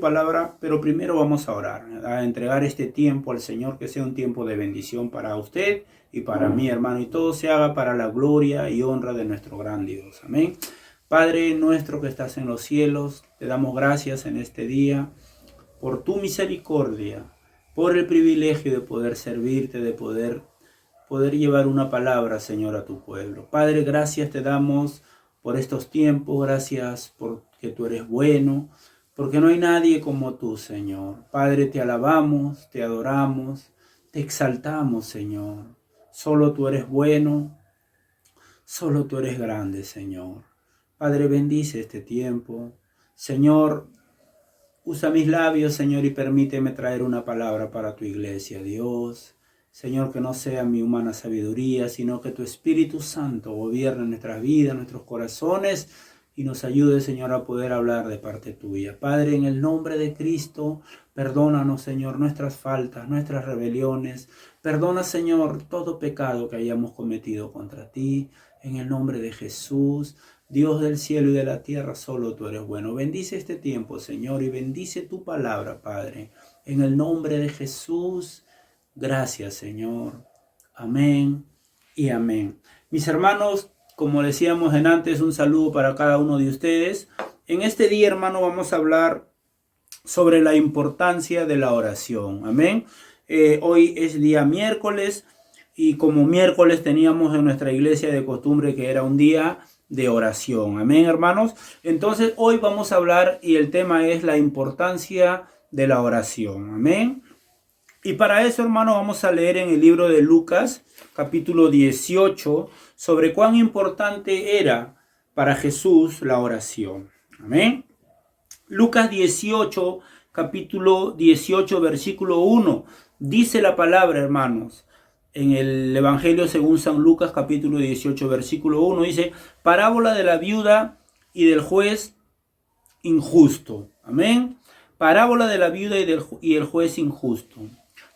su palabra, pero primero vamos a orar, a entregar este tiempo al Señor, que sea un tiempo de bendición para usted y para mí, hermano, y todo se haga para la gloria y honra de nuestro gran Dios. Amén. Padre nuestro que estás en los cielos, te damos gracias en este día por tu misericordia, por el privilegio de poder servirte, de poder llevar una palabra, Señor, a tu pueblo. Padre, gracias te damos por estos tiempos, gracias porque tú eres bueno, porque no hay nadie como tú, Señor. Padre, te alabamos, te adoramos, te exaltamos, Señor. Solo tú eres bueno, solo tú eres grande, Señor. Padre, bendice este tiempo. Señor, usa mis labios, Señor, y permíteme traer una palabra para tu iglesia, Dios. Señor, que no sea mi humana sabiduría, sino que tu Espíritu Santo gobierne nuestras vidas, nuestros corazones, y nos ayude, Señor, a poder hablar de parte tuya. Padre, en el nombre de Cristo, perdónanos, Señor, nuestras faltas, nuestras rebeliones. Perdona, Señor, todo pecado que hayamos cometido contra ti. En el nombre de Jesús, Dios del cielo y de la tierra, solo tú eres bueno. Bendice este tiempo, Señor, y bendice tu palabra, Padre. En el nombre de Jesús, gracias, Señor. Amén y amén. Mis hermanos, como decíamos en antes, un saludo para cada uno de ustedes. En este día, hermano, vamos a hablar sobre la importancia de la oración. Amén. Hoy es día miércoles y como miércoles teníamos en nuestra iglesia de costumbre que era un día de oración. Amén, hermanos. Entonces, hoy vamos a hablar y el tema es la importancia de la oración. Amén. Y para eso, hermano, vamos a leer en el libro de Lucas, capítulo 18, sobre cuán importante era para Jesús la oración. Amén. Lucas 18, capítulo 18, versículo 1. Dice la palabra, hermanos, en el Evangelio según San Lucas, capítulo 18, versículo 1, dice, parábola de la viuda y del juez injusto. Amén. Parábola de la viuda y el juez injusto.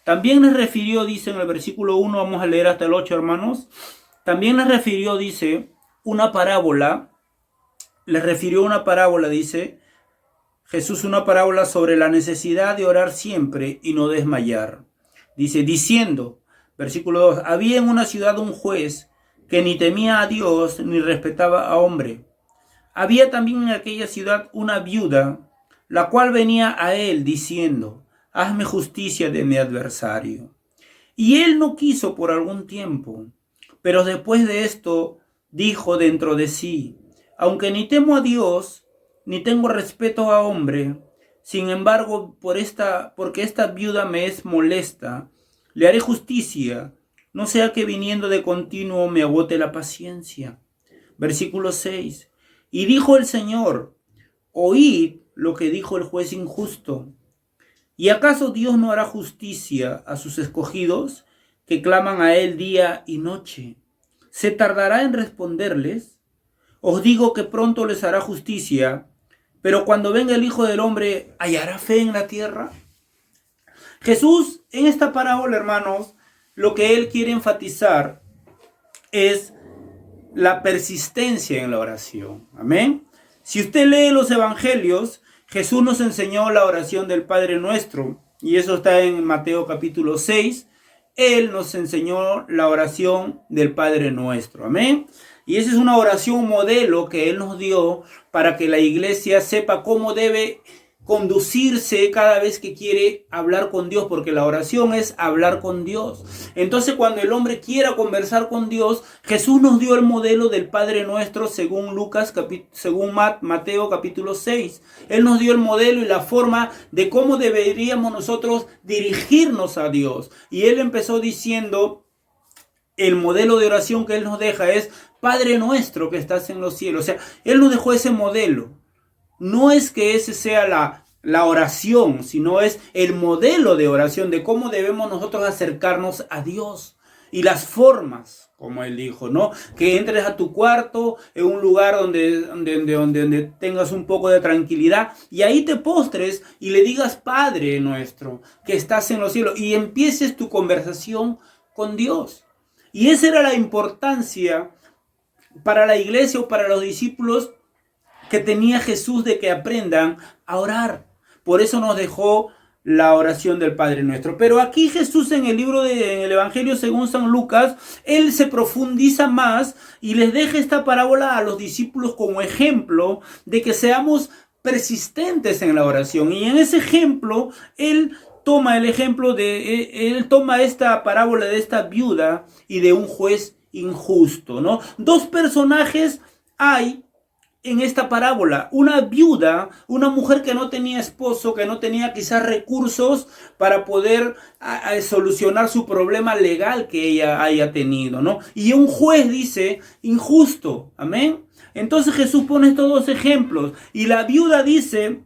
También les refirió, dice en el versículo 1, vamos a leer hasta el 8, hermanos. También les refirió, dice, una parábola. Les refirió una parábola, dice Jesús, una parábola sobre la necesidad de orar siempre y no desmayar. Dice, diciendo, versículo 2, había en una ciudad un juez que ni temía a Dios ni respetaba a hombre. Había también en aquella ciudad una viuda, la cual venía a él diciendo, hazme justicia de mi adversario. Y él no quiso por algún tiempo, pero después de esto dijo dentro de sí, aunque ni temo a Dios, ni tengo respeto a hombre, sin embargo, porque esta viuda me es molesta, le haré justicia, no sea que viniendo de continuo me agote la paciencia. Versículo 6. Y dijo el Señor, oíd lo que dijo el juez injusto. ¿Y acaso Dios no hará justicia a sus escogidos que claman a él día y noche? ¿Se tardará en responderles? Os digo que pronto les hará justicia, pero cuando venga el Hijo del Hombre, ¿hallará fe en la tierra? Jesús, en esta parábola, hermanos, lo que él quiere enfatizar es la persistencia en la oración. Amén. Si usted lee los evangelios, Jesús nos enseñó la oración del Padre Nuestro, y eso está en Mateo capítulo 6. Él nos enseñó la oración del Padre Nuestro. Amén. Y esa es una oración modelo que Él nos dio para que la iglesia sepa cómo debe conducirse cada vez que quiere hablar con Dios, porque la oración es hablar con Dios. Entonces, cuando el hombre quiera conversar con Dios, Jesús nos dio el modelo del Padre Nuestro según Mateo capítulo 6. Él nos dio el modelo y la forma de cómo deberíamos nosotros dirigirnos a Dios. Y Él empezó diciendo, el modelo de oración que Él nos deja es, Padre Nuestro que estás en los cielos. O sea, Él nos dejó ese modelo. No es que ese sea la oración, sino es el modelo de oración, de cómo debemos nosotros acercarnos a Dios. Y las formas, como él dijo, ¿no? Que entres a tu cuarto, en un lugar donde tengas un poco de tranquilidad, y ahí te postres y le digas, Padre Nuestro, que estás en los cielos, y empieces tu conversación con Dios. Y esa era la importancia para la iglesia o para los discípulos que tenía Jesús de que aprendan a orar. Por eso nos dejó la oración del Padre Nuestro. Pero aquí Jesús en el en el Evangelio según San Lucas, él se profundiza más y les deja esta parábola a los discípulos como ejemplo de que seamos persistentes en la oración. Y en ese ejemplo, él toma él toma esta parábola de esta viuda y de un juez injusto, ¿no? Dos personajes hay en esta parábola: una viuda, una mujer que no tenía esposo, que no tenía quizás recursos para poder solucionar su problema legal que ella haya tenido, ¿no? Y un juez, dice, injusto, amén. Entonces Jesús pone estos dos ejemplos y la viuda dice,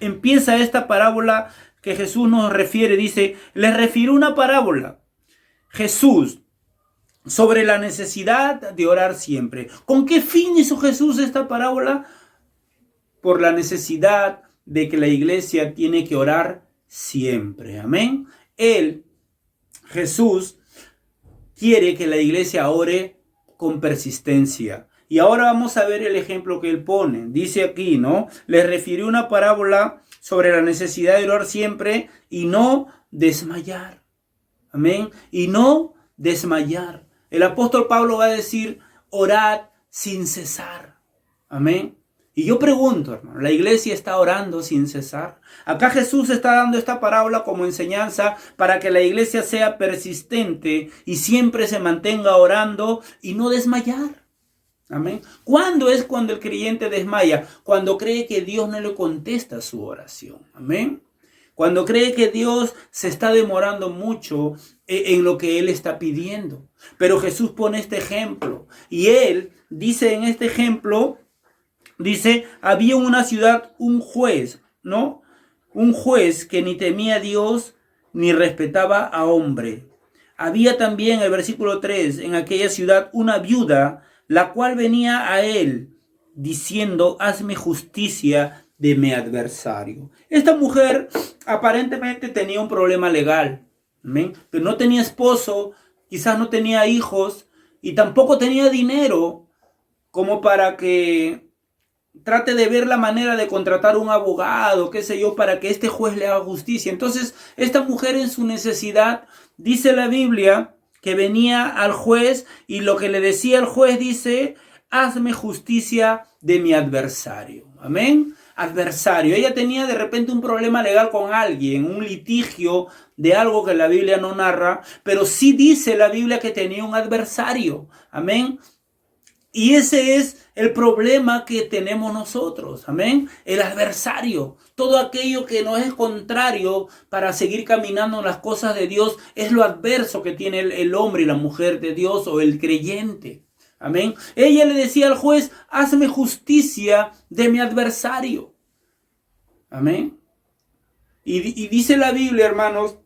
empieza esta parábola que Jesús nos refiere, dice, les refirió una parábola, Jesús, sobre la necesidad de orar siempre. ¿Con qué fin hizo Jesús esta parábola? Por la necesidad de que la iglesia tiene que orar siempre. Amén. Jesús, quiere que la iglesia ore con persistencia. Y ahora vamos a ver el ejemplo que él pone. Dice aquí, ¿no? Les refirió una parábola sobre la necesidad de orar siempre y no desmayar. Amén. Y no desmayar. El apóstol Pablo va a decir, orad sin cesar. Amén. Y yo pregunto, hermano, ¿la iglesia está orando sin cesar? Acá Jesús está dando esta parábola como enseñanza para que la iglesia sea persistente y siempre se mantenga orando y no desmayar. Amén. ¿Cuándo es cuando el creyente desmaya? Cuando cree que Dios no le contesta su oración. Amén. Cuando cree que Dios se está demorando mucho en lo que Él está pidiendo. Pero Jesús pone este ejemplo. Y Él dice en este ejemplo, dice, había en una ciudad un juez, ¿no? Un juez que ni temía a Dios ni respetaba a hombre. Había también, el versículo 3, en aquella ciudad una viuda, la cual venía a él diciendo, hazme justicia de mi adversario. Esta mujer aparentemente tenía un problema legal, ¿amén? Pero no tenía esposo, quizás no tenía hijos y tampoco tenía dinero como para que trate de ver la manera de contratar un abogado, qué sé yo, para que este juez le haga justicia. Entonces, esta mujer en su necesidad, dice la Biblia, que venía al juez y lo que le decía el juez dice, hazme justicia de mi adversario. Amén. Adversario. Ella tenía de repente un problema legal con alguien, un litigio de algo que la Biblia no narra, pero sí dice la Biblia que tenía un adversario. Amén. Y ese es el problema que tenemos nosotros. Amén. El adversario. Todo aquello que nos es contrario para seguir caminando en las cosas de Dios es lo adverso que tiene el hombre y la mujer de Dios o el creyente. Amén. Ella le decía al juez, hazme justicia de mi adversario. Amén. Y dice la Biblia, hermanos,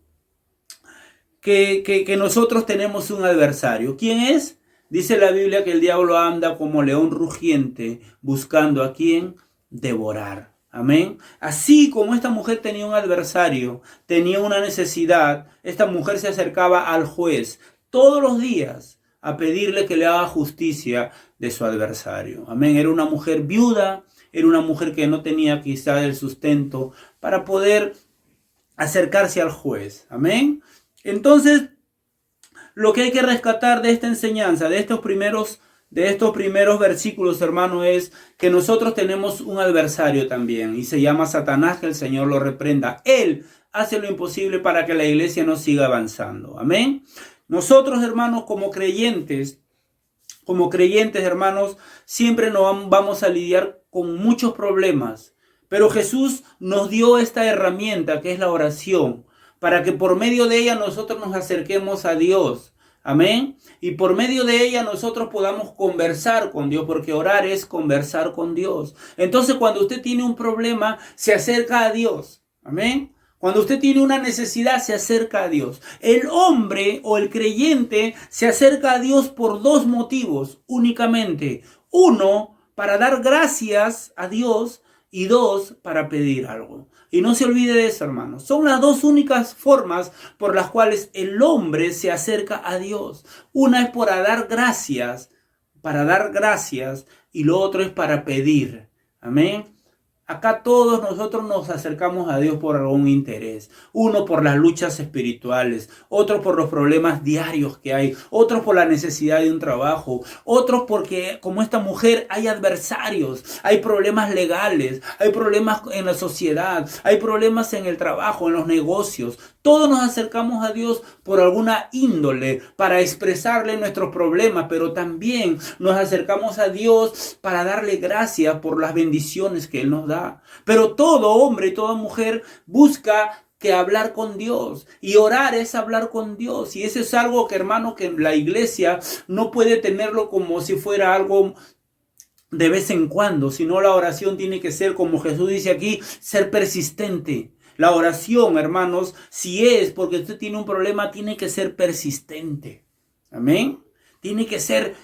que nosotros tenemos un adversario. ¿Quién es? Dice la Biblia que el diablo anda como león rugiente buscando a quien devorar. Amén. Así como esta mujer tenía un adversario, tenía una necesidad, esta mujer se acercaba al juez todos los días a pedirle que le haga justicia de su adversario. Amén. Era una mujer viuda, era una mujer que no tenía quizá el sustento para poder acercarse al juez. Amén. Entonces, lo que hay que rescatar de esta enseñanza, de estos primeros versículos, hermano, es que nosotros tenemos un adversario también y se llama Satanás, que el Señor lo reprenda. Él hace lo imposible para que la iglesia no siga avanzando. Amén. Nosotros, hermanos, como creyentes, hermanos, siempre nos vamos a lidiar con muchos problemas. Pero Jesús nos dio esta herramienta que es la oración, para que por medio de ella nosotros nos acerquemos a Dios. Amén. Y por medio de ella nosotros podamos conversar con Dios, porque orar es conversar con Dios. Entonces, cuando usted tiene un problema, se acerca a Dios. Amén. Cuando usted tiene una necesidad, se acerca a Dios. El hombre o el creyente se acerca a Dios por dos motivos únicamente. Uno, para dar gracias a Dios, y dos, para pedir algo. Y no se olvide de eso, hermanos. Son las dos únicas formas por las cuales el hombre se acerca a Dios. Una es para dar gracias, y lo otro es para pedir. Amén. Acá todos nosotros nos acercamos a Dios por algún interés. Uno por las luchas espirituales, otro por los problemas diarios que hay, otros por la necesidad de un trabajo, otros porque como esta mujer hay adversarios, hay problemas legales, hay problemas en la sociedad, hay problemas en el trabajo, en los negocios. Todos nos acercamos a Dios por alguna índole para expresarle nuestros problemas, pero también nos acercamos a Dios para darle gracias por las bendiciones que Él nos da. Pero todo hombre y toda mujer busca que hablar con Dios, y orar es hablar con Dios, y eso es algo que, hermano, que la iglesia no puede tenerlo como si fuera algo de vez en cuando, sino la oración tiene que ser, como Jesús dice aquí, ser persistente. La oración, hermanos, si es porque usted tiene un problema, tiene que ser persistente. Amén. Tiene que ser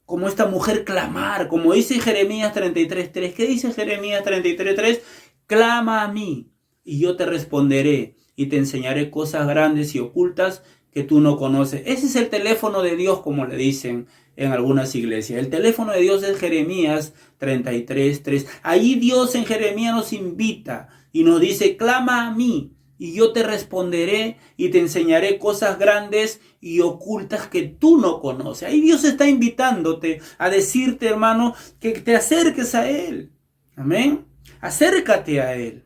como esta mujer, clamar, como dice Jeremías 33:3. ¿Qué dice Jeremías 33:3? Clama a mí y yo te responderé y te enseñaré cosas grandes y ocultas que tú no conoces. Ese es el teléfono de Dios, como le dicen en algunas iglesias. El teléfono de Dios es Jeremías 33:3. Ahí Dios en Jeremías nos invita y nos dice, clama a mí y yo te responderé y te enseñaré cosas grandes y ocultas que tú no conoces. Ahí Dios está invitándote a decirte, hermano, que te acerques a Él. Amén. Acércate a Él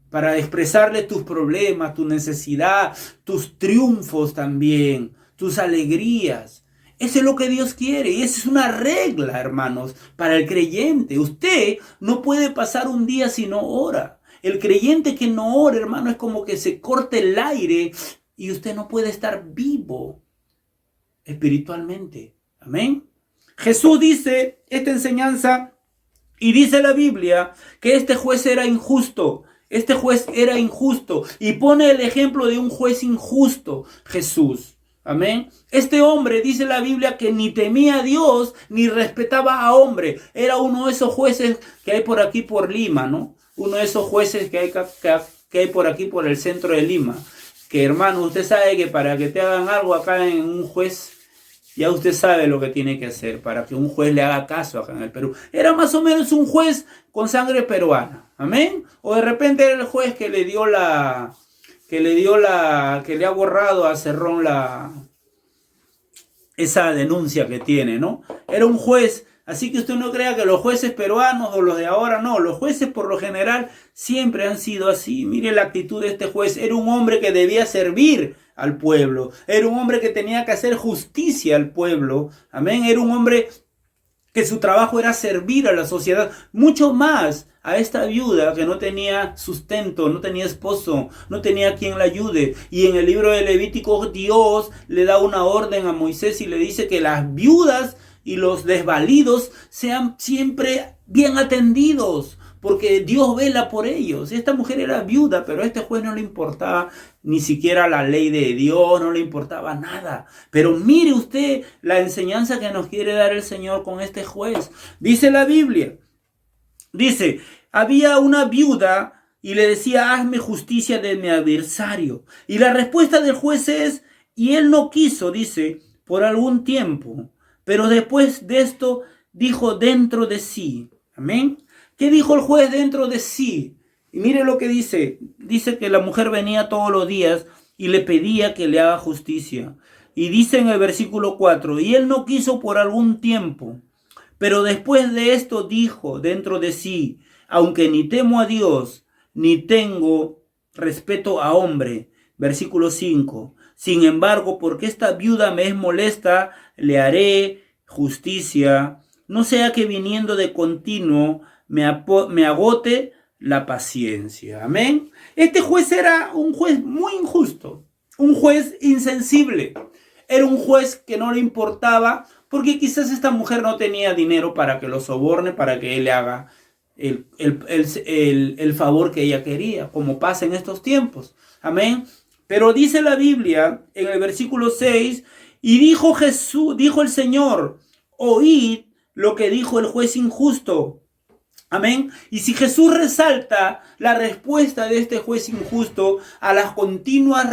para expresarle tus problemas, tu necesidad, tus triunfos también, tus alegrías. Eso es lo que Dios quiere y esa es una regla, hermanos, para el creyente. Usted no puede pasar un día si no ora. El creyente que no ora, hermano, es como que se corte el aire y usted no puede estar vivo espiritualmente. Amén. Jesús dice esta enseñanza y dice la Biblia que este juez era injusto. Este juez era injusto y pone el ejemplo de un juez injusto, Jesús. Amén. Este hombre, dice la Biblia, que ni temía a Dios ni respetaba a hombre. Era uno de esos jueces que hay por aquí por Lima, ¿no? Uno de esos jueces que hay por aquí por el centro de Lima. Que, hermano, usted sabe que para que te hagan algo acá en un juez, ya usted sabe lo que tiene que hacer para que un juez le haga caso acá en el Perú. Era más o menos un juez con sangre peruana. Amén. O de repente era el juez que le ha borrado a Cerrón esa denuncia que tiene, ¿no? Era un juez. Así que usted no crea que los jueces peruanos o los de ahora, no. Los jueces por lo general siempre han sido así. Mire la actitud de este juez. Era un hombre que debía servir al pueblo. Era un hombre que tenía que hacer justicia al pueblo. Amén. Era un hombre que su trabajo era servir a la sociedad. Mucho más a esta viuda que no tenía sustento, no tenía esposo, no tenía quien la ayude. Y en el libro de Levítico Dios le da una orden a Moisés y le dice que las viudas y los desvalidos sean siempre bien atendidos, porque Dios vela por ellos. Esta mujer era viuda, pero a este juez no le importaba ni siquiera la ley de Dios, no le importaba nada. Pero mire usted la enseñanza que nos quiere dar el Señor con este juez. Dice la Biblia, dice, había una viuda y le decía, hazme justicia de mi adversario. Y la respuesta del juez es, y él no quiso, dice, por algún tiempo. Pero después de esto dijo dentro de sí. Amén. ¿Qué dijo el juez dentro de sí? Y mire lo que dice. Dice que la mujer venía todos los días y le pedía que le haga justicia. Y dice en el versículo 4, y él no quiso por algún tiempo. Pero después de esto dijo dentro de sí, aunque ni temo a Dios, ni tengo respeto a hombre. Versículo 5. Sin embargo, porque esta viuda me es molesta, le haré justicia, no sea que viniendo de continuo me agote la paciencia. Amén. Este juez era un juez muy injusto, un juez insensible. Era un juez que no le importaba, porque quizás esta mujer no tenía dinero para que lo soborne, para que él le haga el favor que ella quería, como pasa en estos tiempos. Amén. Pero dice la Biblia en el versículo 6, y dijo Jesús, dijo el Señor, oíd lo que dijo el juez injusto. Amén. Y si Jesús resalta la respuesta de este juez injusto a las continuas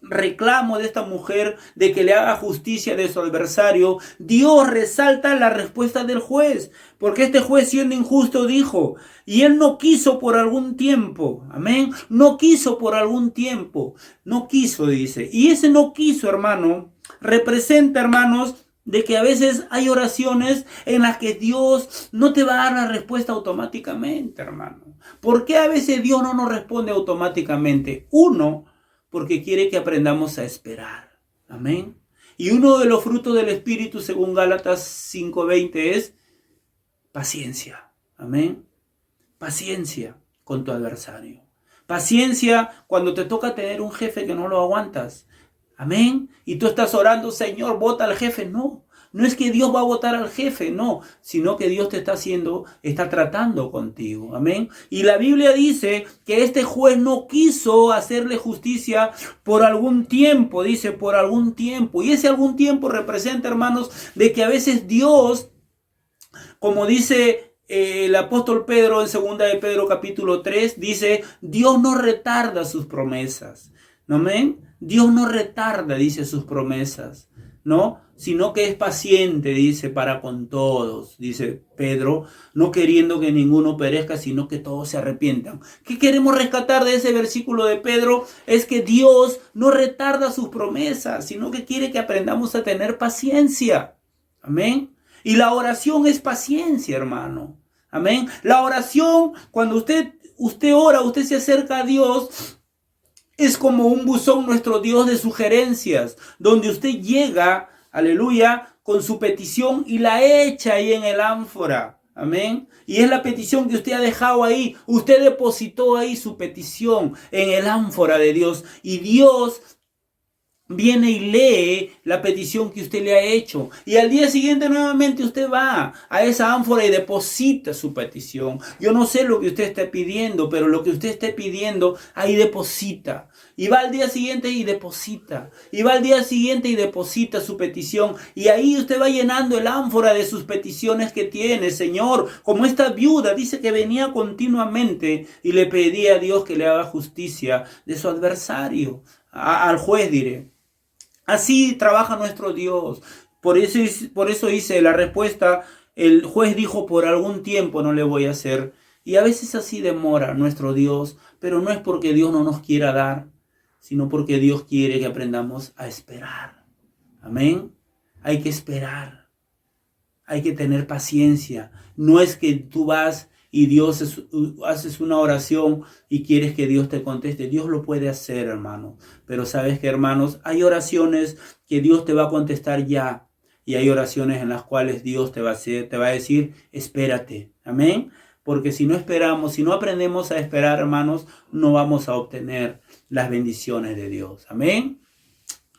reclamos de esta mujer de que le haga justicia de su adversario, Dios resalta la respuesta del juez. Porque este juez, siendo injusto, dijo, y él no quiso por algún tiempo. Amén. No quiso por algún tiempo. No quiso, dice. Y ese no quiso, hermano, representa, hermanos, de que a veces hay oraciones en las que Dios no te va a dar la respuesta automáticamente, hermano. ¿Por qué a veces Dios no nos responde automáticamente? Uno, porque quiere que aprendamos a esperar. Amén. Y uno de los frutos del Espíritu, según Gálatas 5:20, es paciencia. Amén. Paciencia con tu adversario. Paciencia cuando te toca tener un jefe que no lo aguantas. Amén. Y tú estás orando, Señor, vota al jefe. No, no es que Dios va a votar al jefe, no, sino que Dios te está tratando contigo. Amén. Y la Biblia dice que este juez no quiso hacerle justicia por algún tiempo, dice por algún tiempo. Y ese algún tiempo representa, hermanos, de que a veces Dios, como dice el apóstol Pedro en 2 de Pedro capítulo 3, dice, Dios no retarda sus promesas. Amén. Dios no retarda, dice, sus promesas, ¿no? Sino que es paciente, dice, para con todos, dice Pedro, no queriendo que ninguno perezca, sino que todos se arrepientan. ¿Qué queremos rescatar de ese versículo de Pedro? Es que Dios no retarda sus promesas, sino que quiere que aprendamos a tener paciencia. Amén. Y la oración es paciencia, hermano. Amén. La oración, cuando usted ora, usted se acerca a Dios, es como un buzón, nuestro Dios, de sugerencias, donde usted llega, aleluya, con su petición y la echa ahí en el ánfora. Amén. Y es la petición que usted ha dejado ahí. Usted depositó ahí su petición en el ánfora de Dios. Y Dios viene y lee la petición que usted le ha hecho. Y al día siguiente nuevamente usted va a esa ánfora y deposita su petición. Yo no sé lo que usted esté pidiendo, pero lo que usted esté pidiendo, ahí deposita. Y va al día siguiente y deposita. Y va al día siguiente y deposita su petición. Y ahí usted va llenando el ánfora de sus peticiones que tiene. Señor, como esta viuda dice que venía continuamente y le pedía a Dios que le haga justicia de su adversario. Al juez, diré. Así trabaja nuestro Dios. Por eso hice la respuesta. El juez dijo, por algún tiempo no le voy a hacer. Y a veces así demora nuestro Dios. Pero no es porque Dios no nos quiera dar, sino porque Dios quiere que aprendamos a esperar. Amén. Hay que esperar. Hay que tener paciencia. No es que tú vas y haces una oración y quieres que Dios te conteste. Dios lo puede hacer, hermano. Pero sabes que, hermanos, hay oraciones que Dios te va a contestar ya. Y hay oraciones en las cuales Dios te va a decir, espérate. Amén. Porque si no esperamos, si no aprendemos a esperar, hermanos, no vamos a obtener las bendiciones de Dios. Amén.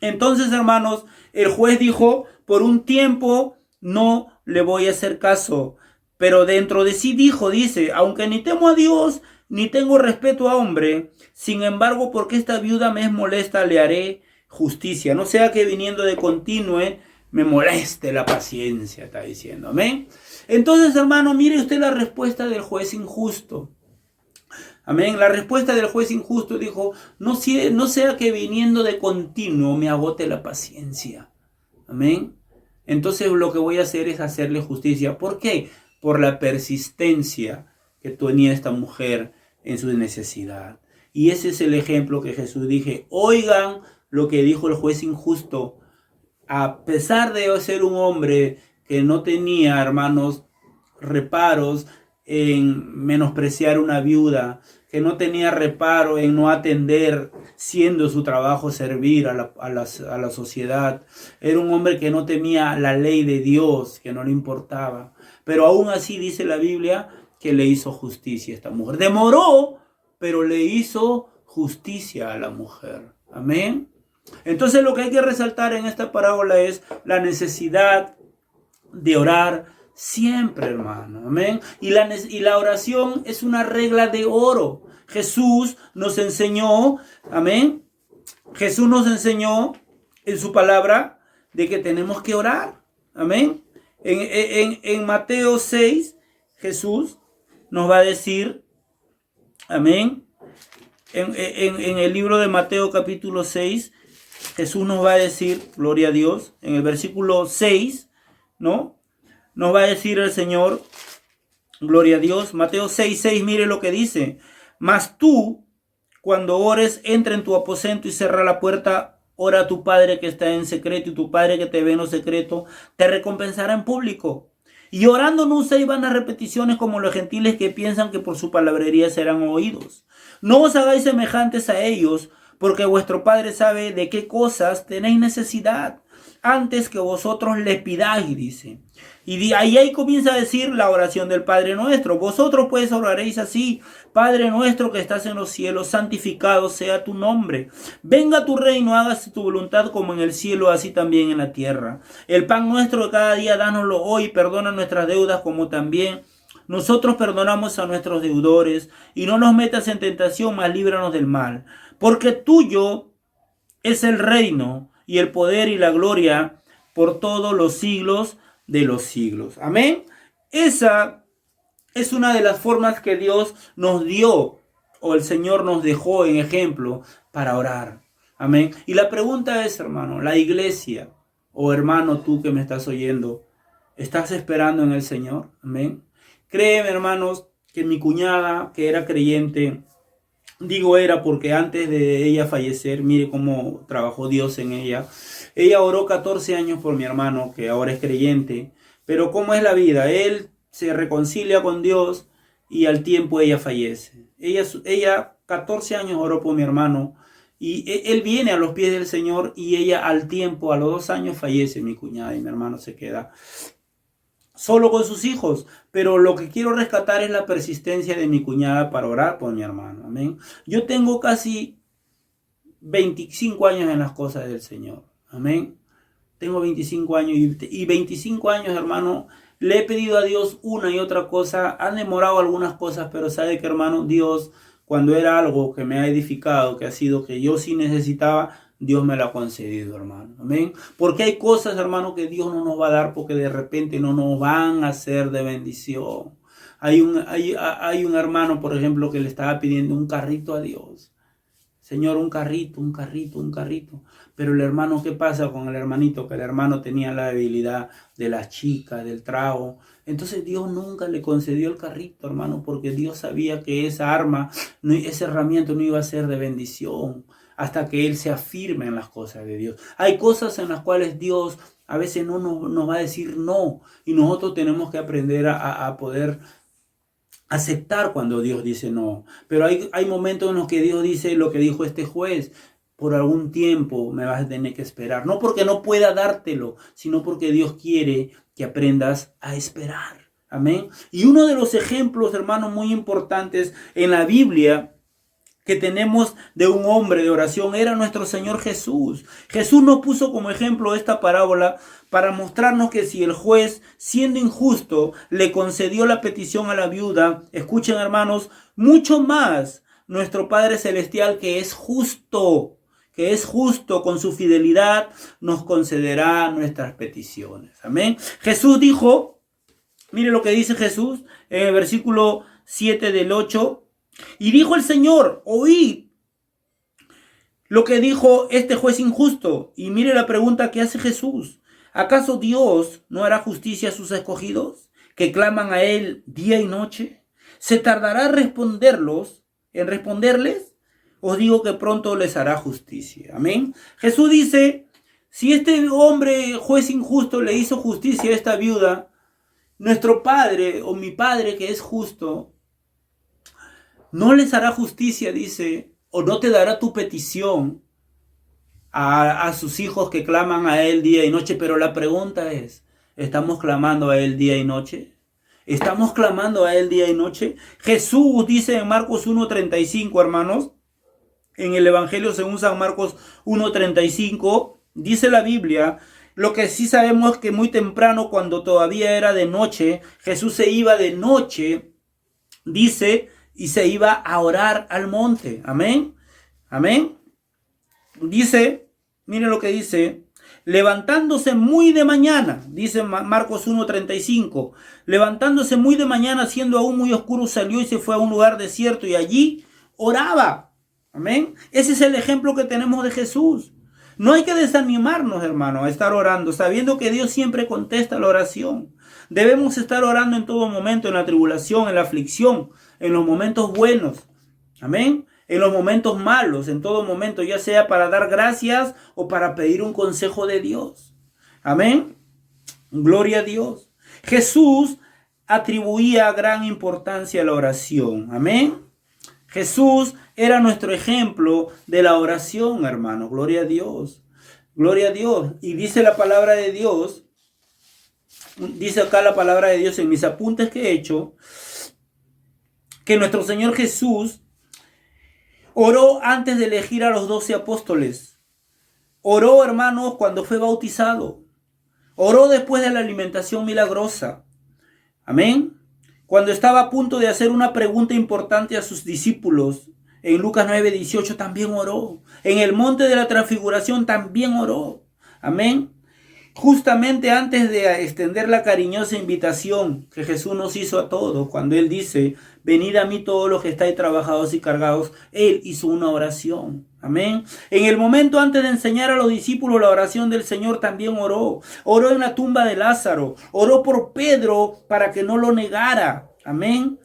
Entonces, hermanos, el juez dijo, por un tiempo no le voy a hacer caso. Pero dentro de sí dice, aunque ni temo a Dios, ni tengo respeto a hombre, sin embargo, porque esta viuda me es molesta, le haré justicia. No sea que viniendo de continuo me moleste la paciencia, está diciendo. Amén. Entonces, hermano, mire usted la respuesta del juez injusto. Amén. La respuesta del juez injusto dijo, no sea que viniendo de continuo me agote la paciencia. Amén. Entonces lo que voy a hacer es hacerle justicia. ¿Por qué? Por la persistencia que tenía esta mujer en su necesidad. Y ese es el ejemplo que Jesús dije. Oigan lo que dijo el juez injusto. A pesar de ser un hombre que no tenía, hermanos, reparos en menospreciar una viuda, que no tenía reparo en no atender, siendo su trabajo servir a la sociedad. Era un hombre que no temía la ley de Dios, que no le importaba. Pero aún así dice la Biblia que le hizo justicia a esta mujer. Demoró, pero le hizo justicia a la mujer. Amén. Entonces lo que hay que resaltar en esta parábola es la necesidad de orar siempre, hermano. Amén. Y la oración es una regla de oro. Jesús nos enseñó, amén. Jesús nos enseñó en su palabra de que tenemos que orar. Amén. En Mateo 6, Jesús nos va a decir, amén, en el libro de Mateo capítulo 6, Jesús nos va a decir, gloria a Dios, en el versículo 6, ¿no? Nos va a decir el Señor, gloria a Dios, Mateo 6:6, mire lo que dice. Mas tú, cuando ores, entra en tu aposento y cierra la puerta, ora a tu Padre que está en secreto, y tu Padre que te ve en lo secreto, te recompensará en público. Y orando no uséis vanas repeticiones como los gentiles que piensan que por su palabrería serán oídos. No os hagáis semejantes a ellos, porque vuestro Padre sabe de qué cosas tenéis necesidad, antes que vosotros les pidáis, dice. Y ahí comienza a decir la oración del Padre Nuestro. Vosotros pues oraréis así: Padre nuestro que estás en los cielos, santificado sea tu nombre. Venga tu reino, hágase tu voluntad como en el cielo, así también en la tierra. El pan nuestro de cada día, dánoslo hoy. Perdona nuestras deudas como también nosotros perdonamos a nuestros deudores. Y no nos metas en tentación, mas líbranos del mal. Porque tuyo es el reino y el poder y la gloria por todos los siglos de los siglos. Amén. Esa es una de las formas que Dios nos dio, o el Señor nos dejó en ejemplo para orar. Amén. Y la pregunta es, hermano, la iglesia, o hermano, tú que me estás oyendo, ¿estás esperando en el Señor? Amén. Créeme, hermanos, que mi cuñada, que era creyente, digo era porque antes de ella fallecer, mire cómo trabajó Dios en ella. Ella oró 14 años por mi hermano, que ahora es creyente. Pero ¿cómo es la vida? Él se reconcilia con Dios y al tiempo ella fallece. Ella 14 años oró por mi hermano y él viene a los pies del Señor, y ella al tiempo, a los 2 años, fallece mi cuñada, y mi hermano se queda solo con sus hijos. Pero lo que quiero rescatar es la persistencia de mi cuñada para orar por mi hermano. Amén. Yo tengo casi 25 años en las cosas del Señor. Amén. Tengo 25 años y 25 años, hermano, le he pedido a Dios una y otra cosa. Han demorado algunas cosas, pero sabe que, hermano, Dios, cuando era algo que me ha edificado, que ha sido que yo sí necesitaba, Dios me lo ha concedido, hermano. Amén. Porque hay cosas, hermano, que Dios no nos va a dar porque de repente no nos van a ser de bendición. Hay un hermano, por ejemplo, que le estaba pidiendo un carrito a Dios. Señor, un carrito. Pero el hermano, ¿qué pasa con el hermanito? Que el hermano tenía la debilidad de las chicas, del trago. Entonces Dios nunca le concedió el carrito, hermano, porque Dios sabía que esa arma, esa herramienta no iba a ser de bendición hasta que él se afirme en las cosas de Dios. Hay cosas en las cuales Dios a veces no nos va a decir no, y nosotros tenemos que aprender a poder aceptar cuando Dios dice no. Pero hay momentos en los que Dios dice lo que dijo este juez: por algún tiempo me vas a tener que esperar. No porque no pueda dártelo, sino porque Dios quiere que aprendas a esperar. Amén. Y uno de los ejemplos, hermanos, muy importantes en la Biblia que tenemos de un hombre de oración era nuestro Señor Jesús. Jesús nos puso como ejemplo esta parábola para mostrarnos que si el juez, siendo injusto, le concedió la petición a la viuda, escuchen, hermanos, mucho más nuestro Padre Celestial, que es justo con su fidelidad, nos concederá nuestras peticiones. Amén. Jesús dijo, mire lo que dice Jesús en el versículo 7 del 8. Y dijo el Señor: oíd lo que dijo este juez injusto. Y mire la pregunta que hace Jesús: ¿acaso Dios no hará justicia a sus escogidos, que claman a Él día y noche? ¿Se tardará en responderles? Os digo que pronto les hará justicia. Amén. Jesús dice: si este hombre, juez injusto, le hizo justicia a esta viuda, nuestro Padre, o mi Padre que es justo, no les hará justicia, dice, o no te dará tu petición a sus hijos que claman a Él día y noche. Pero la pregunta es, ¿estamos clamando a Él día y noche? ¿Estamos clamando a Él día y noche? Jesús dice en Marcos 1:35, hermanos, en el Evangelio según San Marcos 1:35, dice la Biblia: lo que sí sabemos es que muy temprano, cuando todavía era de noche, Jesús se iba de noche, dice, y se iba a orar al monte. Amén. Amén. Dice, mire lo que dice: Levantándose muy de mañana, dice Marcos 1:35, levantándose muy de mañana, siendo aún muy oscuro, salió y se fue a un lugar desierto y allí oraba. Amén. Ese es el ejemplo que tenemos de Jesús. No hay que desanimarnos, hermano, a estar orando, sabiendo que Dios siempre contesta la oración. Debemos estar orando en todo momento, en la tribulación, en la aflicción, en los momentos buenos. Amén. En los momentos malos, en todo momento, ya sea para dar gracias o para pedir un consejo de Dios. Amén. Gloria a Dios. Jesús atribuía gran importancia a la oración. Amén. Jesús era nuestro ejemplo de la oración, hermano. Gloria a Dios. Gloria a Dios. Y dice la palabra de Dios, dice acá la palabra de Dios en mis apuntes que he hecho, que nuestro Señor Jesús oró antes de elegir a los 12 apóstoles. Oró, hermanos, cuando fue bautizado. Oró después de la alimentación milagrosa. Amén. Cuando estaba a punto de hacer una pregunta importante a sus discípulos, en Lucas 9:18 también oró. En el monte de la transfiguración también oró. Amén. Justamente antes de extender la cariñosa invitación que Jesús nos hizo a todos, cuando Él dice, venid a mí todos los que estáis trabajados y cargados, Él hizo una oración. Amén. En el momento antes de enseñar a los discípulos la oración del Señor también oró. Oró en la tumba de Lázaro. Oró por Pedro para que no lo negara. Amén.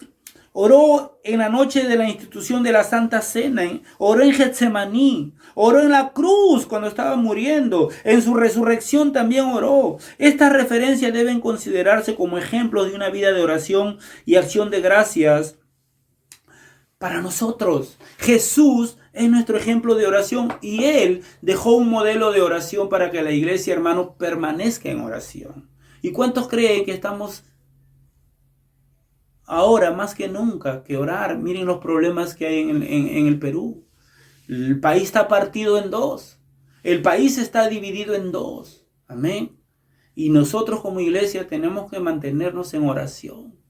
Oró en la noche de la institución de la Santa Cena. Oró en Getsemaní. Oró en la cruz cuando estaba muriendo. En su resurrección también oró. Estas referencias deben considerarse como ejemplos de una vida de oración y acción de gracias para nosotros. Jesús es nuestro ejemplo de oración y Él dejó un modelo de oración para que la iglesia, hermanos, permanezca en oración. ¿Y cuántos creen que estamos ahora más que nunca que orar? Miren los problemas que hay en el Perú. El país está partido en dos. El país está dividido en dos. Amén. Y nosotros como iglesia tenemos que mantenernos en oración.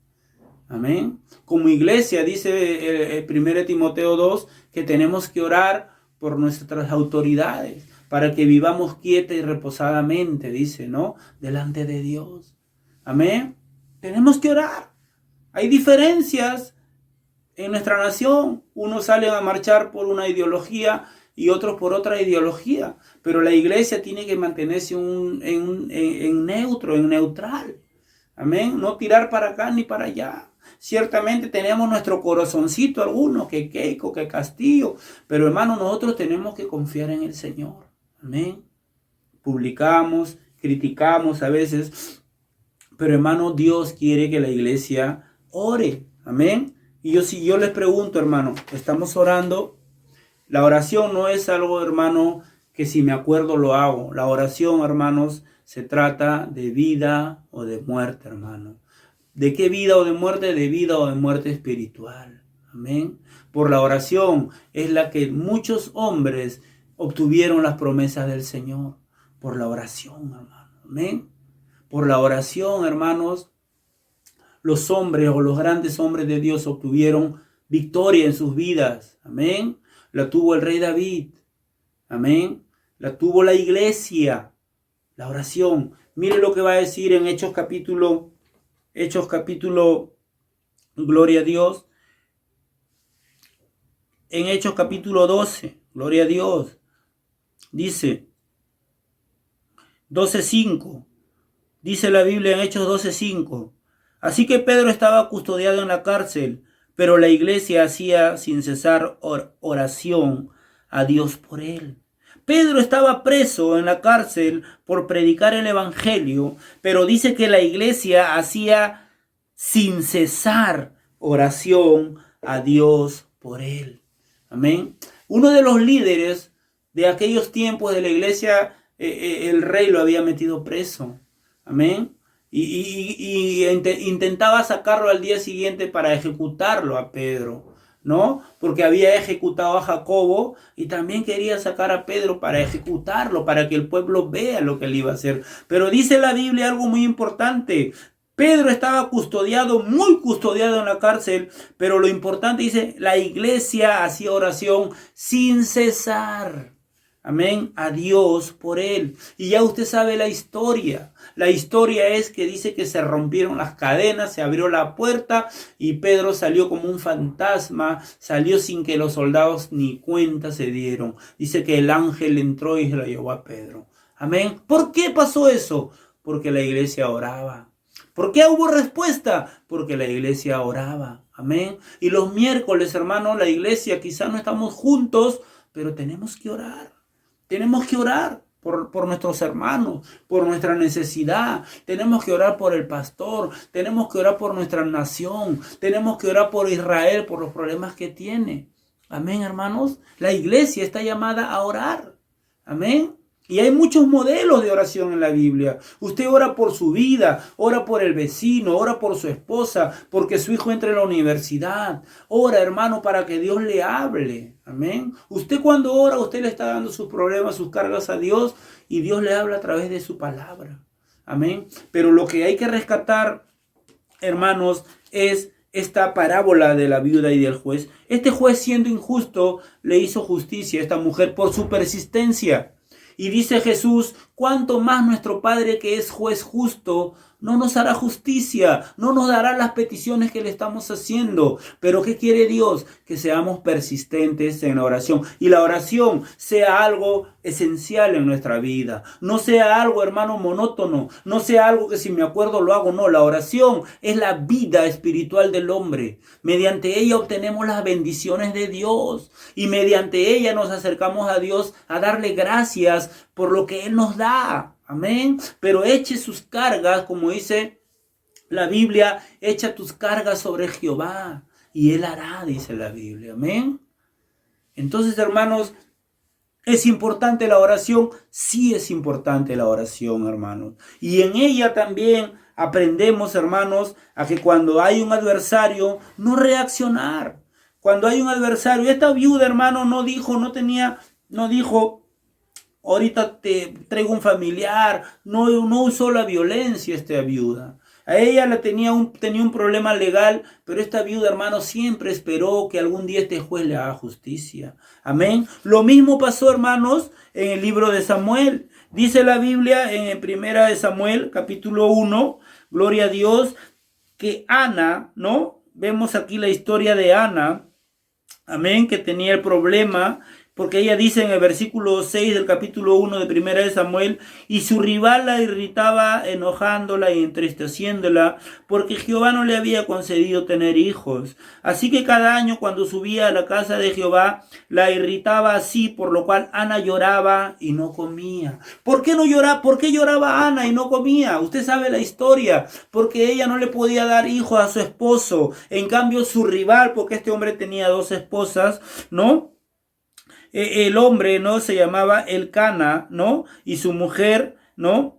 Amén. Como iglesia, dice el 1 Timoteo 2, que tenemos que orar por nuestras autoridades para que vivamos quieta y reposadamente, dice, ¿no? Delante de Dios. Amén. Tenemos que orar. Hay diferencias en nuestra nación. Unos salen a marchar por una ideología y otros por otra ideología. Pero la iglesia tiene que mantenerse en neutro, en neutral. Amén. No tirar para acá ni para allá. Ciertamente tenemos nuestro corazoncito algunos, que Keiko, que Castillo. Pero hermano, nosotros tenemos que confiar en el Señor. Amén. Publicamos, criticamos a veces. Pero hermano, Dios quiere que la iglesia ore. Amén. Y yo les pregunto, hermano, ¿estamos orando? La oración no es algo, hermano, que si me acuerdo lo hago. La oración, hermanos, se trata de vida o de muerte, hermano. ¿De qué vida o de muerte? De vida o de muerte espiritual. Amén. Por la oración es la que muchos hombres obtuvieron las promesas del Señor. Por la oración, hermano. Amén. Por la oración, hermanos, los hombres o los grandes hombres de Dios obtuvieron victoria en sus vidas. Amén. La tuvo el rey David. Amén. La tuvo la iglesia. La oración. Mire lo que va a decir en Hechos capítulo, gloria a Dios. En Hechos capítulo 12, gloria a Dios. Dice 12:5. Dice la Biblia en Hechos 12:5. Así que Pedro estaba custodiado en la cárcel, pero la iglesia hacía sin cesar oración a Dios por él. Pedro estaba preso en la cárcel por predicar el evangelio, pero dice que la iglesia hacía sin cesar oración a Dios por él. Amén. Uno de los líderes de aquellos tiempos de la iglesia, el rey lo había metido preso. Amén. Y intentaba sacarlo al día siguiente para ejecutarlo a Pedro, ¿no? Porque había ejecutado a Jacobo y también quería sacar a Pedro para ejecutarlo, para que el pueblo vea lo que él iba a hacer. Pero dice la Biblia algo muy importante. Pedro estaba custodiado, muy custodiado en la cárcel, pero lo importante dice, la iglesia hacía oración sin cesar. amén, a Dios por él. Y ya usted sabe la historia. La historia es que dice que se rompieron las cadenas, se abrió la puerta y Pedro salió como un fantasma, salió sin que los soldados ni cuenta se dieron. Dice que el ángel entró y se lo llevó a Pedro. Amén. ¿Por qué pasó eso? Porque la iglesia oraba. ¿Por qué hubo respuesta? Porque la iglesia oraba. Amén. Y los miércoles, hermanos, la iglesia, quizás no estamos juntos, pero tenemos que orar. Tenemos que orar por nuestros hermanos, por nuestra necesidad. Tenemos que orar por el pastor. Tenemos que orar por nuestra nación. Tenemos que orar por Israel, por los problemas que tiene. Amén, hermanos. La iglesia está llamada a orar. Amén. Y hay muchos modelos de oración en la Biblia. Usted ora por su vida, ora por el vecino, ora por su esposa, porque su hijo entre a la universidad. Ora, hermano, para que Dios le hable. Amén. Usted cuando ora, usted le está dando sus problemas, sus cargas a Dios y Dios le habla a través de su palabra. Amén. Pero lo que hay que rescatar, hermanos, es esta parábola de la viuda y del juez. Este juez, siendo injusto, le hizo justicia a esta mujer por su persistencia. Y dice Jesús, cuánto más nuestro Padre que es juez justo, no nos hará justicia, no nos dará las peticiones que le estamos haciendo. Pero ¿qué quiere Dios? Que seamos persistentes en la oración. Y la oración sea algo esencial en nuestra vida. No sea algo, hermano, monótono. No sea algo que si me acuerdo lo hago. No, la oración es la vida espiritual del hombre. Mediante ella obtenemos las bendiciones de Dios. Y mediante ella nos acercamos a Dios a darle gracias por lo que Él nos da. Amén. Pero eche sus cargas, como dice la Biblia, echa tus cargas sobre Jehová y Él hará, dice la Biblia. Amén. Entonces, hermanos, ¿es importante la oración? Sí es importante la oración, hermanos. Y en ella también aprendemos, hermanos, a que cuando hay un adversario, no reaccionar. Cuando hay un adversario, esta viuda, hermano, no dijo, ahorita te traigo un familiar, no usó la violencia esta viuda. A ella tenía un problema legal, pero esta viuda, hermano, siempre esperó que algún día este juez le haga justicia. Amén. Lo mismo pasó, hermanos, en el libro de Samuel. Dice la Biblia en primera de Samuel, capítulo 1, gloria a Dios, que Ana, ¿no? Vemos aquí la historia de Ana, amén, que tenía el problema. Porque ella dice en el versículo 6 del capítulo 1 de primera de Samuel, y su rival la irritaba, enojándola y entristeciéndola, porque Jehová no le había concedido tener hijos. Así que cada año cuando subía a la casa de Jehová, la irritaba así, por lo cual Ana lloraba y no comía. ¿Por qué no lloraba? ¿Por qué lloraba Ana y no comía? Usted sabe la historia, porque ella no le podía dar hijos a su esposo. En cambio, su rival, porque este hombre tenía 2 esposas, ¿no? El hombre, ¿no? Se llamaba Elcana, ¿no? Y su mujer, ¿no?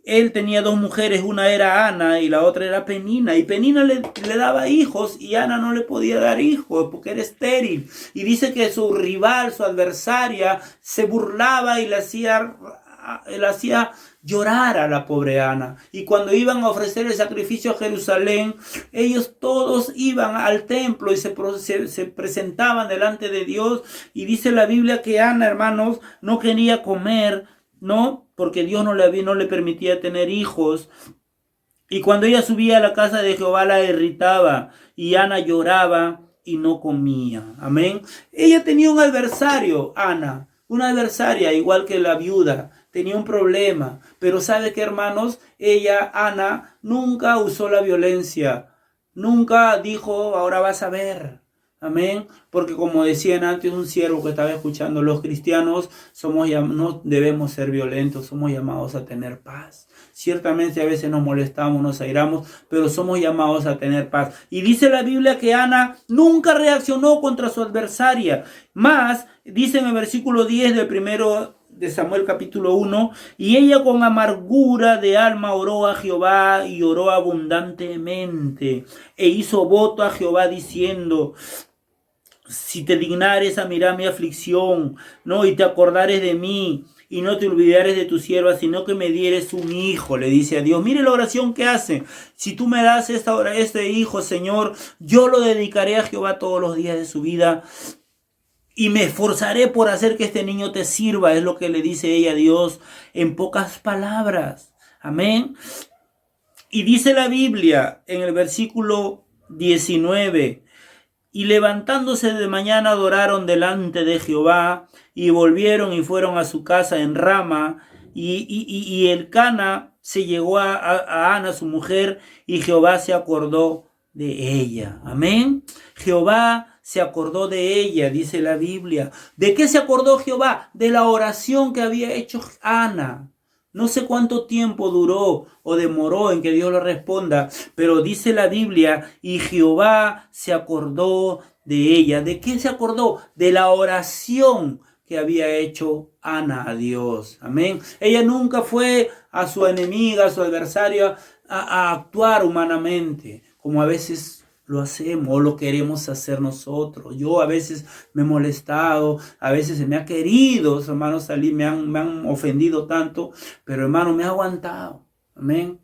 Él tenía 2 mujeres, una era Ana y la otra era Penina. Y Penina le daba hijos y Ana no le podía dar hijos porque era estéril. Y dice que su rival, su adversaria, se burlaba y le hacía llorar a la pobre Ana. Y cuando iban a ofrecer el sacrificio a Jerusalén, ellos todos iban al templo y se presentaban delante de Dios. Y dice la Biblia que Ana, hermanos, no quería comer, ¿no? Porque Dios no le permitía tener hijos. Y cuando ella subía a la casa de Jehová la irritaba y Ana lloraba y no comía. Amén. Ella tenía un adversario, Ana, una adversaria igual que la viuda. Tenía un problema, pero ¿sabe qué, hermanos? Ella, Ana, nunca usó la violencia. Nunca dijo, ahora vas a ver. Amén. Porque como decían antes un siervo que estaba escuchando, los cristianos no debemos ser violentos, somos llamados a tener paz. Ciertamente a veces nos molestamos, nos airamos, pero somos llamados a tener paz. Y dice la Biblia que Ana nunca reaccionó contra su adversaria. Más, dice en el versículo 10 del primero de Samuel capítulo 1, y ella con amargura de alma oró a Jehová y oró abundantemente e hizo voto a Jehová diciendo, si te dignares a mirar mi aflicción, ¿no? Y te acordares de mí y no te olvidares de tu sierva, sino que me dieres un hijo, le dice a Dios. Mire la oración que hace. Si tú me das este hijo, Señor, yo lo dedicaré a Jehová todos los días de su vida y me esforzaré por hacer que este niño te sirva. Es lo que le dice ella a Dios en pocas palabras. Amén. Y dice la Biblia en el versículo 19, y levantándose de mañana adoraron delante de Jehová, y volvieron y fueron a su casa en Rama, y Elcana se llegó a Ana, su mujer, y Jehová se acordó de ella. Amén. Jehová se acordó de ella, dice la Biblia. ¿De qué se acordó Jehová? De la oración que había hecho Ana. No sé cuánto tiempo duró o demoró en que Dios le responda, pero dice la Biblia, y Jehová se acordó de ella. ¿De qué se acordó? De la oración que había hecho Ana a Dios. Amén. Ella nunca fue a su enemiga, a su adversario, a actuar humanamente, como a veces lo hacemos o lo queremos hacer nosotros. Yo a veces me he molestado, a veces se me ha querido, hermanos, salir, me han ofendido tanto, pero hermano, me ha aguantado. Amén.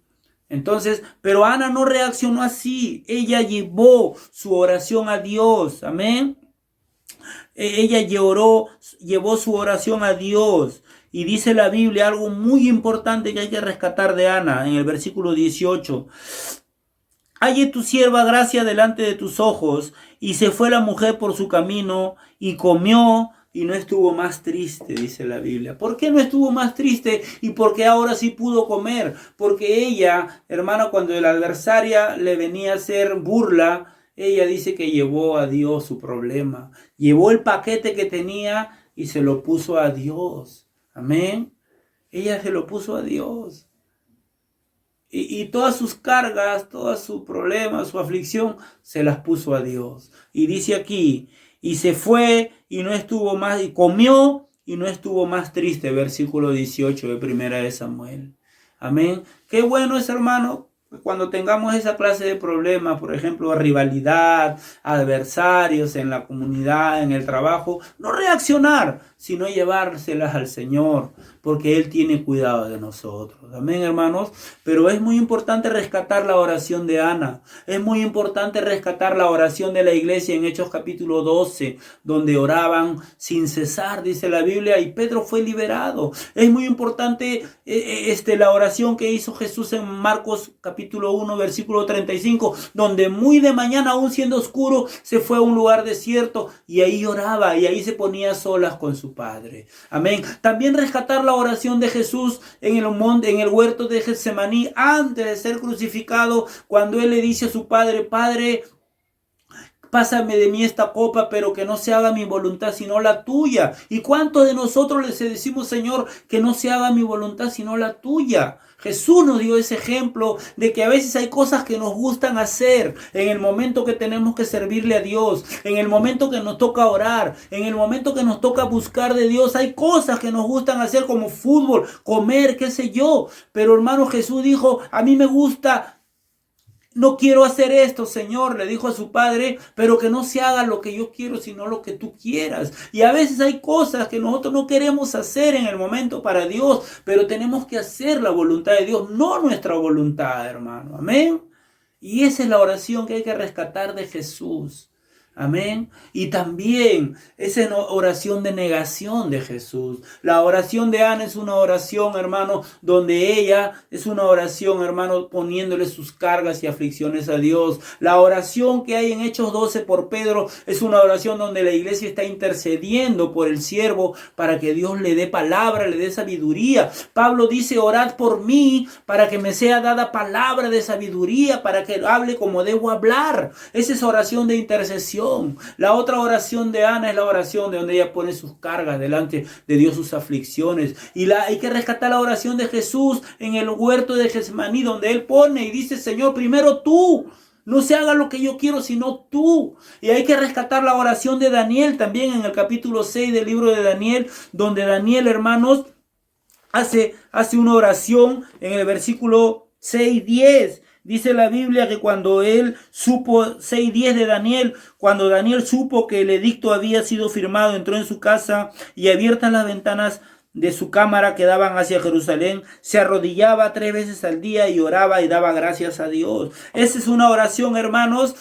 Entonces, pero Ana no reaccionó así. Ella llevó su oración a Dios. Amén. Ella llevó su oración a Dios. Y dice la Biblia algo muy importante que hay que rescatar de Ana en el versículo 18. Halle tu sierva gracia delante de tus ojos. Y se fue la mujer por su camino y comió y no estuvo más triste, dice la Biblia. ¿Por qué no estuvo más triste? Y por qué ahora sí pudo comer. Porque ella, hermano, cuando la adversaria le venía a hacer burla, ella dice que llevó a Dios su problema. Llevó el paquete que tenía y se lo puso a Dios. Amén. Ella se lo puso a Dios. Y todas sus cargas, todos sus problemas, su aflicción, se las puso a Dios. Y dice aquí, y se fue y no estuvo más, y comió y no estuvo más triste. Versículo 18 de Primera de Samuel. Amén. Qué bueno es, hermano, cuando tengamos esa clase de problemas, por ejemplo, rivalidad, adversarios en la comunidad, en el trabajo, no reaccionar, sino llevárselas al Señor, porque Él tiene cuidado de nosotros. Amén, hermanos. Pero es muy importante rescatar la oración de Ana. Es muy importante rescatar la oración de la iglesia en Hechos capítulo 12, donde oraban sin cesar, dice la Biblia, y Pedro fue liberado. Es muy importante la oración que hizo Jesús en Marcos capítulo 1, versículo 35, donde muy de mañana, aún siendo oscuro, se fue a un lugar desierto y ahí oraba y ahí se ponía a solas con su Padre. Amén. También rescatar la oración de Jesús en el monte, en el huerto de Getsemaní, antes de ser crucificado, cuando Él le dice a su Padre, Padre, pásame de mí esta copa, pero que no se haga mi voluntad sino la tuya. ¿Y cuántos de nosotros les decimos, Señor, que no se haga mi voluntad sino la tuya? Jesús nos dio ese ejemplo de que a veces hay cosas que nos gustan hacer en el momento que tenemos que servirle a Dios, en el momento que nos toca orar, en el momento que nos toca buscar de Dios. Hay cosas que nos gustan hacer como fútbol, comer, qué sé yo. Pero hermano, Jesús dijo, a mí me gusta. No quiero hacer esto, Señor, le dijo a su Padre, pero que no se haga lo que yo quiero, sino lo que tú quieras. Y a veces hay cosas que nosotros no queremos hacer en el momento para Dios, pero tenemos que hacer la voluntad de Dios, no nuestra voluntad, hermano. Amén. Y esa es la oración que hay que rescatar de Jesús. Amén. Y también esa es una oración de negación de Jesús. La oración de Ana es una oración, hermano, donde ella es una oración, hermano, poniéndole sus cargas y aflicciones a Dios. La oración que hay en Hechos 12 por Pedro es una oración donde la iglesia está intercediendo por el siervo para que Dios le dé palabra, le dé sabiduría. Pablo dice, orad por mí para que me sea dada palabra de sabiduría, para que hable como debo hablar. Esa es oración de intercesión. La otra oración de Ana es la oración de donde ella pone sus cargas delante de Dios, sus aflicciones. Y hay que rescatar la oración de Jesús en el huerto de Getsemaní, donde Él pone y dice, Señor, primero tú. No se haga lo que yo quiero, sino tú. Y hay que rescatar la oración de Daniel también en el capítulo 6 del libro de Daniel, donde Daniel, hermanos, hace una oración en el versículo 6:10. Dice la Biblia que cuando él supo, 6:10 de Daniel, cuando Daniel supo que el edicto había sido firmado, entró en su casa y abiertas las ventanas de su cámara que daban hacia Jerusalén, se arrodillaba 3 veces al día y oraba y daba gracias a Dios. Esa es una oración, hermanos,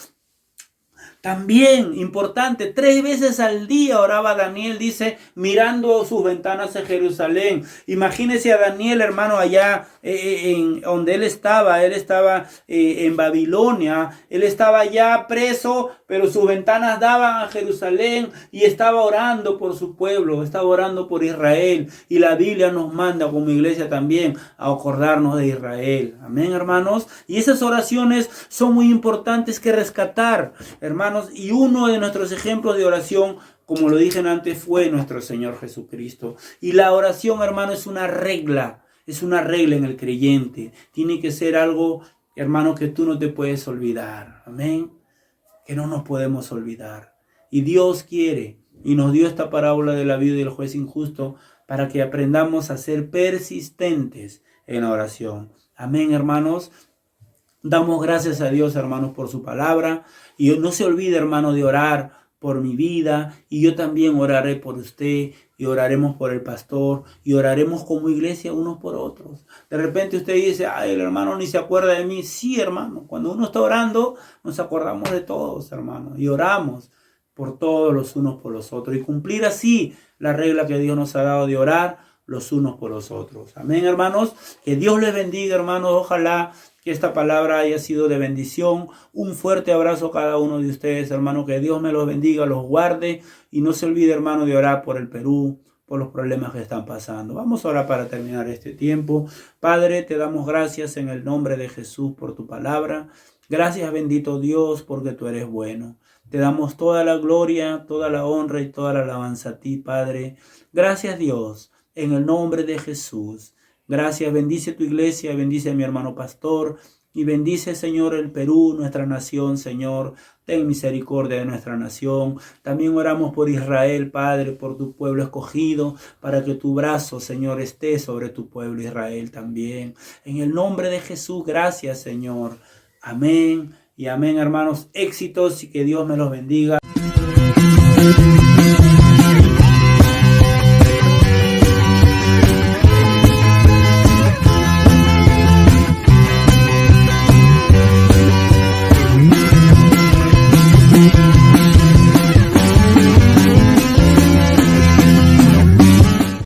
También, importante, 3 veces al día oraba Daniel, dice, mirando sus ventanas en Jerusalén. Imagínese a Daniel, hermano, allá en donde él estaba en Babilonia, él estaba ya preso, pero sus ventanas daban a Jerusalén y estaba orando por su pueblo, estaba orando por Israel. Y la Biblia nos manda como iglesia también a acordarnos de Israel. Amén, hermanos. Y esas oraciones son muy importantes que rescatar, hermanos. Y uno de nuestros ejemplos de oración, como lo dije antes, fue nuestro Señor Jesucristo. Y la oración, hermano, es una regla en el creyente. Tiene que ser algo, hermano, que tú no te puedes olvidar. Amén. Que no nos podemos olvidar. Y Dios quiere, y nos dio esta parábola de la vida del juez injusto para que aprendamos a ser persistentes en la oración. Amén, hermanos. Damos gracias a Dios, hermanos, por su palabra. Y no se olvide, hermano, de orar por mi vida. Y yo también oraré por usted. Y oraremos por el pastor. Y oraremos como iglesia unos por otros. De repente usted dice, ay, el hermano ni se acuerda de mí. Sí, hermano. Cuando uno está orando, nos acordamos de todos, hermano. Y oramos por todos los unos por los otros. Y cumplir así la regla que Dios nos ha dado de orar los unos por los otros. Amén, hermanos. Que Dios les bendiga, hermanos. Ojalá que esta palabra haya sido de bendición. Un fuerte abrazo a cada uno de ustedes, hermano. Que Dios me los bendiga, los guarde. Y no se olvide, hermano, de orar por el Perú, por los problemas que están pasando. Vamos a orar para terminar este tiempo. Padre, te damos gracias en el nombre de Jesús por tu palabra. Gracias, bendito Dios, porque tú eres bueno. Te damos toda la gloria, toda la honra y toda la alabanza a ti, Padre. Gracias, Dios, en el nombre de Jesús. Gracias, bendice tu iglesia, bendice a mi hermano pastor y bendice, Señor, el Perú, nuestra nación, Señor. Ten misericordia de nuestra nación. También oramos por Israel, Padre, por tu pueblo escogido, para que tu brazo, Señor, esté sobre tu pueblo Israel también. En el nombre de Jesús, gracias, Señor. Amén y amén, hermanos. Éxitos y que Dios me los bendiga.